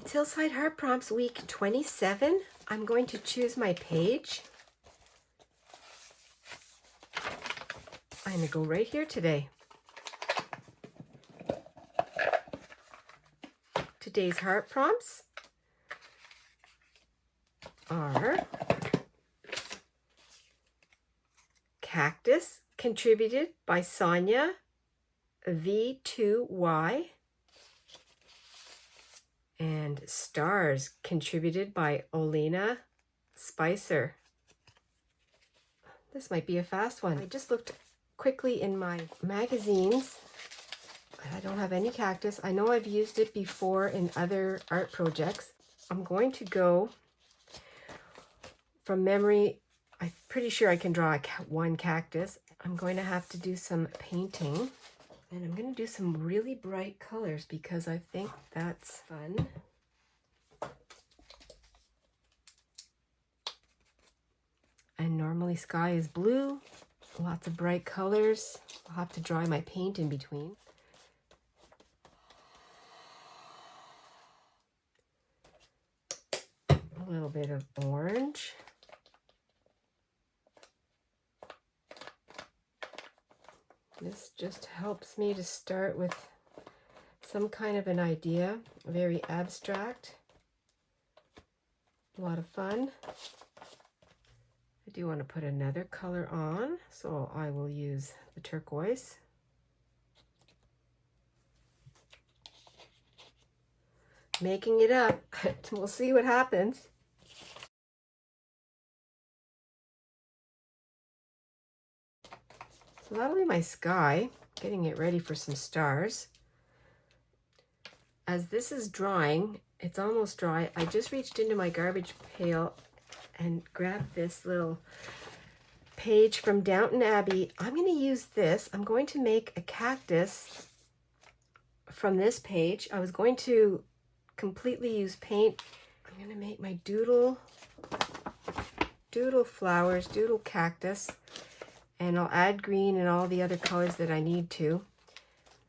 It's Hillside Heart Prompts week 27. I'm going to choose my page. I'm going to go right here today. Today's heart prompts are Cactus, contributed by Sonia V2Y, and Stars, contributed by Olena Spicer. This might be a fast one. I just looked quickly in my magazines. I don't have any cactus. I know I've used it before in other art projects. I'm going to go from memory. I'm pretty sure I can draw one cactus. I'm going to have to do some painting, and I'm going to do some really bright colors because I think that's fun. And normally sky is blue, lots of bright colors. I'll have to dry my paint in between. A little bit of orange. This just helps me to start with some kind of an idea, very abstract, a lot of fun. I do want to put another color on, so I will use the turquoise. Making it up, we'll see what happens. So that'll be my sky, getting it ready for some stars. As this is drying, it's almost dry, I just reached into my garbage pail and grabbed this little page from Downton Abbey. I'm going to use this. I'm going to make a cactus from this page. I was going to completely use paint. I'm going to make my doodle flowers, doodle cactus. And I'll add green and all the other colors that I need to.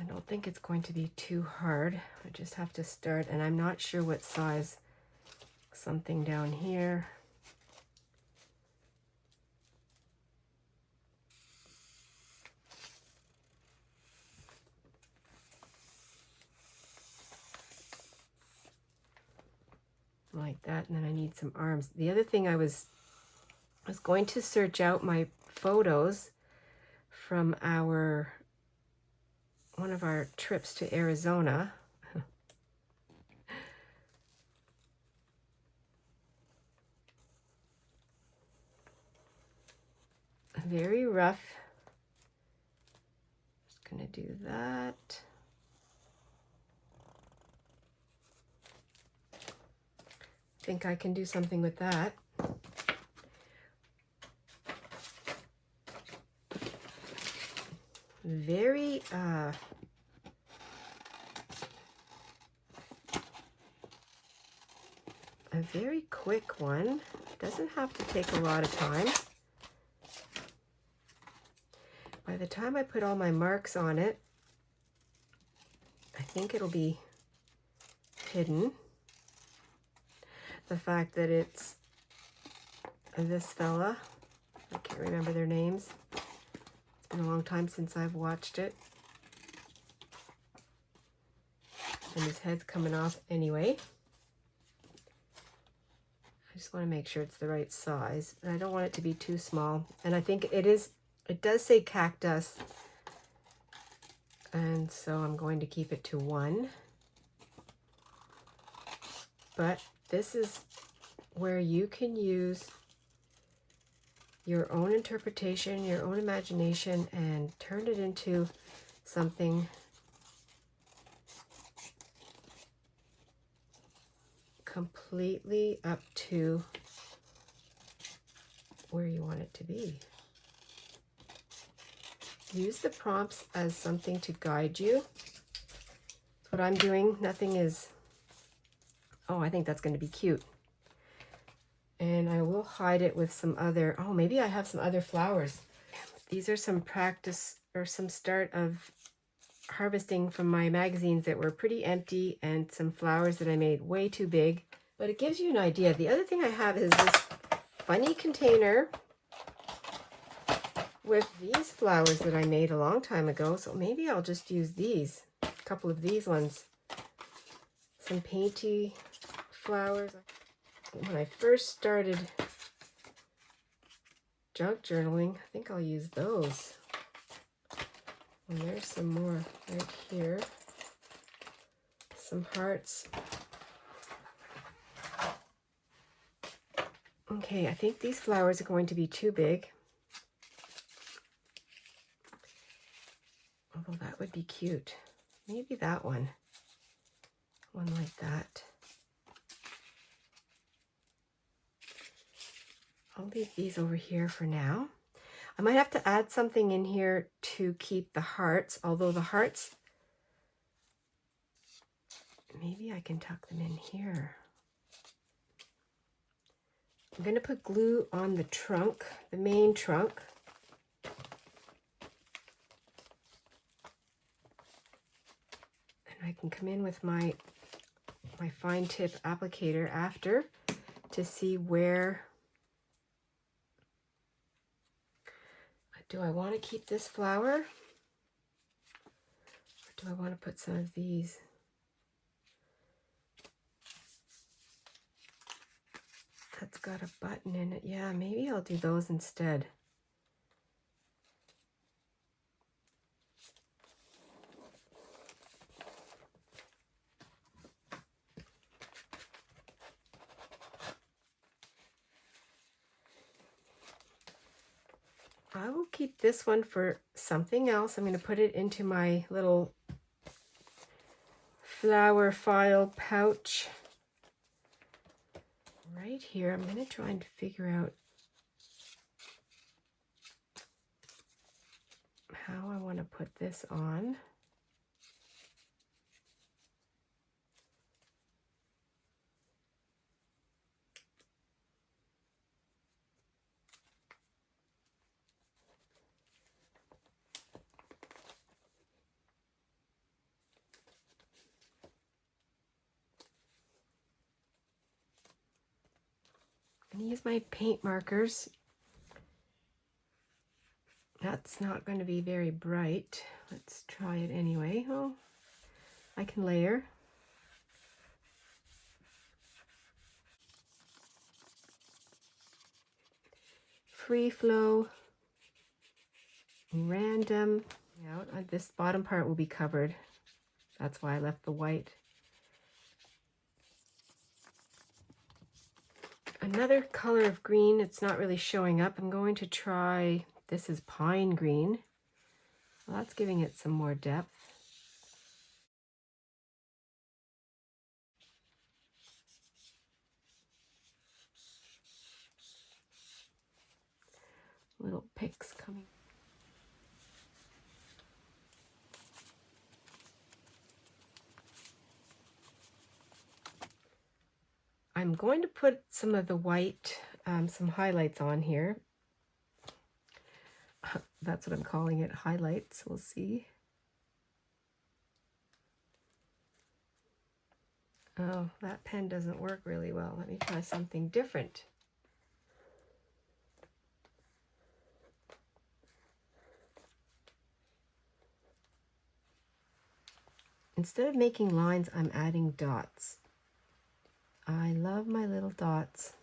I don't think it's going to be too hard. I just have to start, and I'm not sure what size. Something down here. Like that, and then I need some arms. The other thing I was going to search out my photos from one of our trips to Arizona. Very rough. Just gonna do that. Think I can do something with that. Very a very quick one. Doesn't have to take a lot of time. By the time I put all my marks on it, I think it'll be hidden. The fact that it's this fella, I can't remember their names. It's been a long time since I've watched it. And his head's coming off anyway. I just want to make sure it's the right size. And I don't want it to be too small. And I think it does say cactus. And so I'm going to keep it to 1. But this is where you can use your own interpretation, your own imagination, and turn it into something completely up to where you want it to be. Use the prompts as something to guide you. That's what I'm doing. Nothing is, oh, I think that's going to be cute. And I will hide it with some other, oh, maybe I have some other flowers. These are some practice or some start of harvesting from my magazines that were pretty empty and some flowers that I made way too big. But it gives you an idea. The other thing I have is this funny container with these flowers that I made a long time ago. So maybe I'll just use these, a couple of these ones. Some painty flowers. When I first started junk journaling, I think I'll use those. And there's some more right here. Some hearts. Okay, I think these flowers are going to be too big. Although that would be cute. Maybe that one. One like that. I'll leave these over here for now. I might have to add something in here to keep the hearts, although the hearts, maybe I can tuck them in here. I'm going to put glue on the trunk, the main trunk. And I can come in with my fine tip applicator after to see where. Do I want to keep this flower? Or do I want to put some of these? That's got a button in it. Yeah, maybe I'll do those instead. I will keep this one for something else. I'm going to put it into my little flower file pouch right here. I'm going to try and figure out how I want to put this on. I'm going to use my paint markers. That's not going to be very bright. Let's try it anyway. Oh, I can layer. Free flow, random. Now, this bottom part will be covered. That's why I left the white. Another color of green, it's not really showing up. I'm going to try, this is pine green. Well, that's giving it some more depth. Little picks coming. I'm going to put some of the white, some highlights on here. That's what I'm calling it, highlights. We'll see. Oh, that pen doesn't work really well. Let me try something different. Instead of making lines, I'm adding dots. I love my little dots.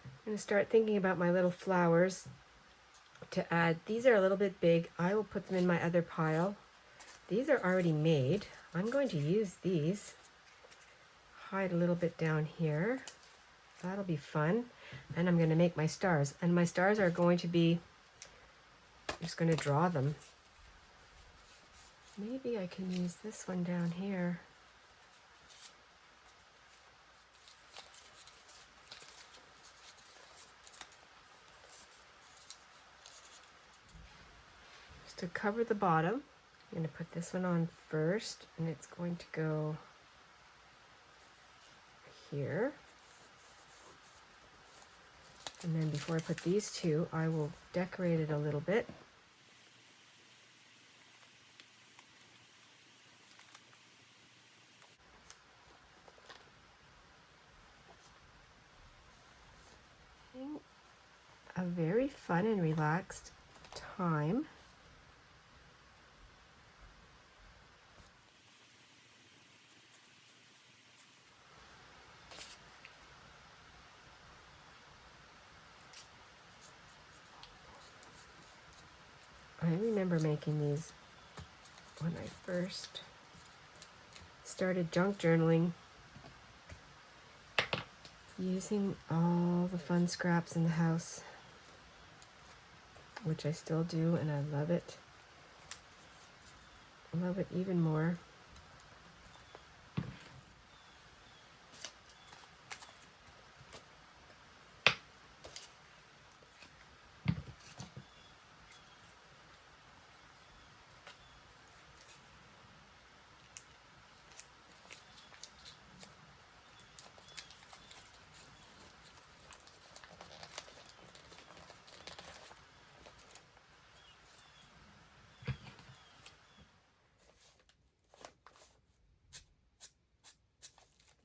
I'm going to start thinking about my little flowers to add. These are a little bit big. I will put them in my other pile. These are already made. I'm going to use these. Hide a little bit down here. That'll be fun. And I'm going to make my stars. And my stars are going to be, I'm just going to draw them. Maybe I can use this one down here. Just to cover the bottom, I'm going to put this one on first, and it's going to go here. And then before I put these two, I will decorate it a little bit. very fun and relaxed time. I remember making these when I first started junk journaling, using all the fun scraps in the house, which I still do, and I love it. I love it even more.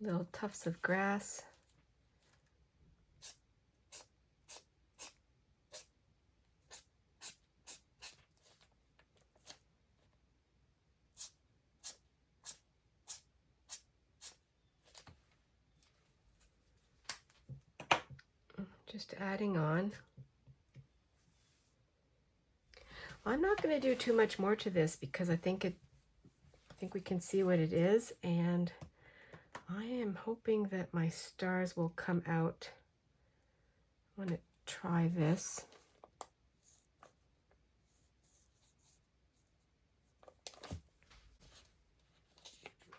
Little tufts of grass. Just adding on. I'm not going to do too much more to this because I think we can see what it is, and I am hoping that my stars will come out. I want to try this.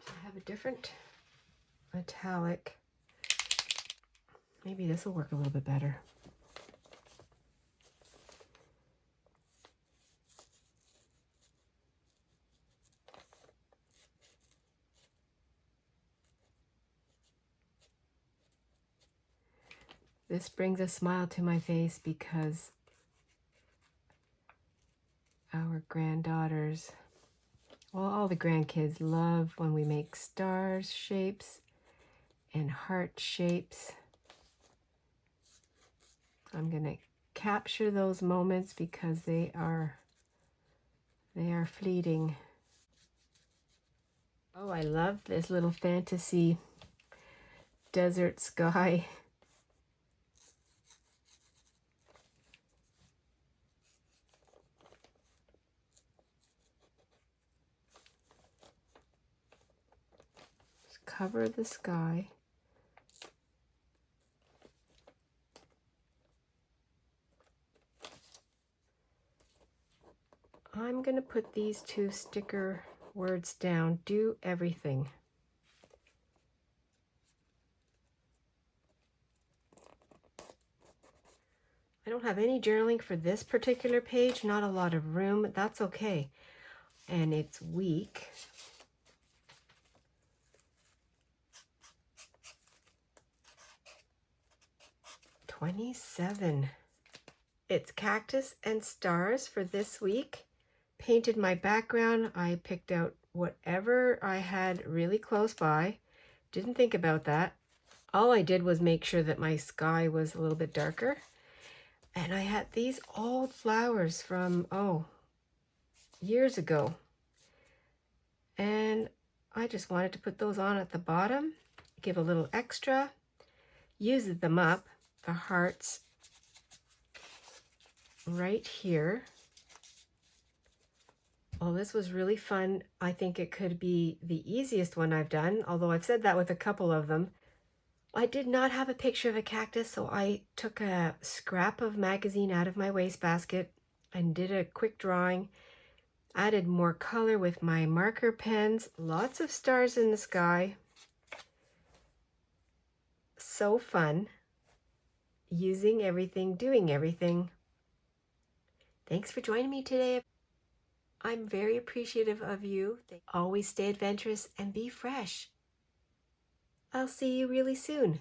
I have a different metallic. Maybe this will work a little bit better. This brings a smile to my face because our granddaughters, well, all the grandkids love when we make stars shapes and heart shapes. I'm going to capture those moments because they are fleeting. Oh, I love this little fantasy desert sky. Just cover the sky. I'm going to put these two sticker words down. Do everything. I don't have any journaling for this particular page, not a lot of room. That's okay. And it's week. '27. It's cactus and stars for this week. Painted my background. I picked out whatever I had really close by. Didn't think about that. All I did was make sure that my sky was a little bit darker. And I had these old flowers from, years ago. And I just wanted to put those on at the bottom, give a little extra, use them up, the hearts right here. Well, this was really fun. I think it could be the easiest one I've done, although I've said that with a couple of them. I did not have a picture of a cactus, so I took a scrap of magazine out of my wastebasket and did a quick drawing. Added more color with my marker pens. Lots of stars in the sky. So fun. Using everything, doing everything. Thanks for joining me today. I'm very appreciative of you. Always stay adventurous and be fresh. I'll see you really soon.